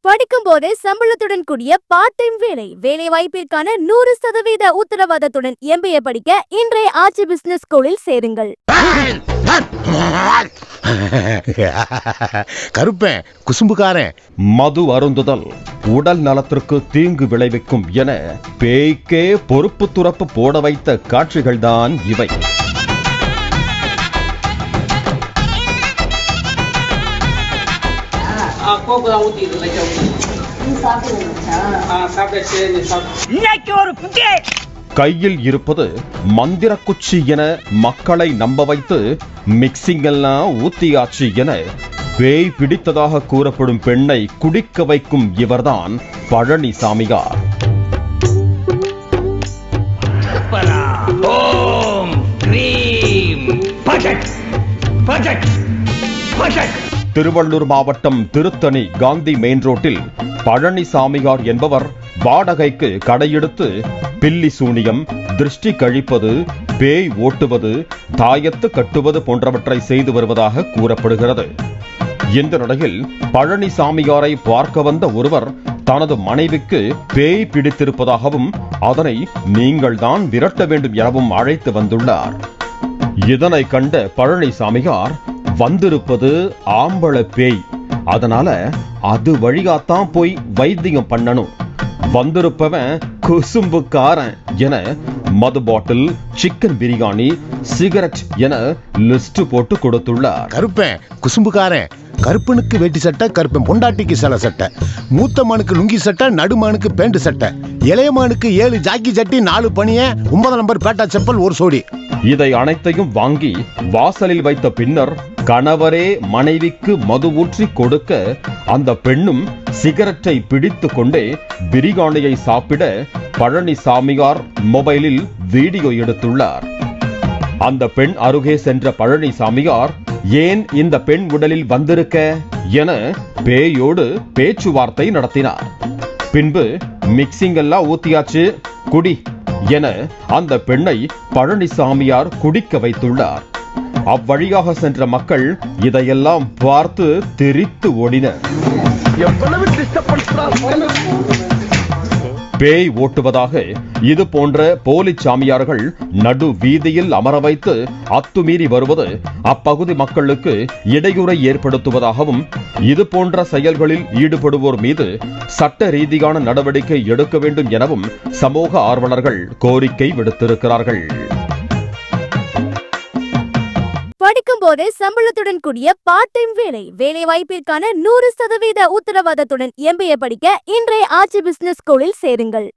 படிக்கும் போதே சம்பளத்துடன் கூடிய பார்ட் டைம் வேலை வாய்ப்பிற்கான 100% உத்தரவாதத்துடன் MBA படிக்க இன்றைய ஆச்சி பிசினஸ் ஸ்கூலில் சேருங்கள். கருப்பேன் குசும்புக்காரன். மது அருந்துதல் உடல் நலத்திற்கு தீங்கு விளைவிக்கும் என பேய்க்கே பொறுப்பு துறப்பு போட வைத்த காட்சிகள்தான் இவை. கையில் இருப்பது மந்திர குச்சி என மக்களை நம்ப வைத்து மிக்சிங் எல்லாம் ஊத்தியாச்சு என பேய் பிடித்ததாக கூறப்படும் பெண்ணை குடிக்க வைக்கும் இவர்தான் பழனிசாமியார். திருவள்ளூர் மாவட்டம் திருத்தணி காந்தி மெயின் ரோட்டில் பழனிசாமியார் என்பவர் வாடகைக்கு கடையெடுத்து பில்லி சூனியம், திருஷ்டி கழிப்பது, பேய் ஓட்டுவது, தாயத்து கட்டுவது போன்றவற்றை செய்து வருவதாக கூறப்படுகிறது. இந்த நிலையில் பழனிசாமியாரை பார்க்க வந்த ஒருவர் தனது மனைவிக்கு பேய் பிடித்திருப்பதாகவும் அதனை நீங்கள் தான் விரட்ட வேண்டும் எனவும் அழைத்து வந்துள்ளார். இதனை கண்ட பழனிசாமியார், வந்திருப்பது ஆம்பள பேய், அதனால அது வழியாத்தான் போய் வைத்தியம் பண்ணணும், வந்திருப்பவன் குசும்புக்காரன் என மது பாட்டில், சிக்கன் பிரியாணி, சிகரெட் என லிஸ்ட் போட்டு கொடுத்துள்ளார். கருப்பேன் குசும்புக்காரன். கருப்பனுக்கு வேட்டி சட்டை, கருப்பன் பொண்டாட்டிக்கு சில சட்டை, மூத்த மானுக்கு லுங்கி சட்டை, நடுமானுக்கு பேண்ட் சட்டை, இளையமானுக்கு 7 ஜாக்கி சட்டி, 4 பனிய, 9 நம்பர் பேட்டா செப்பல், 1 சோடி. இதை அனைத்தையும் வாங்கி வாசலில் வைத்த பின்னர் கணவரே மனைவிக்கு மது ஊற்றி கொடுக்க அந்த பெண்ணும் சிகரெட்டை பிடித்து கொண்டே பிரியாணியை சாப்பிட பழனிசாமியார் மொபைலில் வீடியோ எடுத்துள்ளார். அந்த பெண் அருகே சென்ற பழனிசாமியார், ஏன் இந்த பெண் உடலில் வந்திருக்க என பேயோடு பேச்சுவார்த்தை நடத்தினார். பின்பு மிக்சிங் எல்லாம் ஊத்தியாச்சு, குடி என அந்த பெண்ணை பழனிசாமியார் குடிக்க வைத்துள்ளார். அவ்வழியாக சென்ற மக்கள் இதையெல்லாம் பார்த்து திரித்து ஓடினர். பேய் ஓட்டுவதாக இது போன்ற போலி சாமியார்கள் நடு வீதியில் அமர வைத்து அத்துமீறி வருவது அப்பகுதி மக்களுக்கு இடையூறை ஏற்படுத்துவதாகவும் இது போன்ற செயல்களில் ஈடுபடுவோர் மீது சட்ட ரீதியான நடவடிக்கை எடுக்க வேண்டும் எனவும் சமூக ஆர்வலர்கள் கோரிக்கை விடுத்திருக்கிறார்கள். படிக்கும் போதே சம்பளத்துடன் கூடிய பார்ட் டைம் வேலை வாய்ப்பிற்கான 100% உத்தரவாதத்துடன் MBA படிக்க இன்றைய ஆச்சி பிசினஸ் ஸ்கூலில் சேருங்கள்.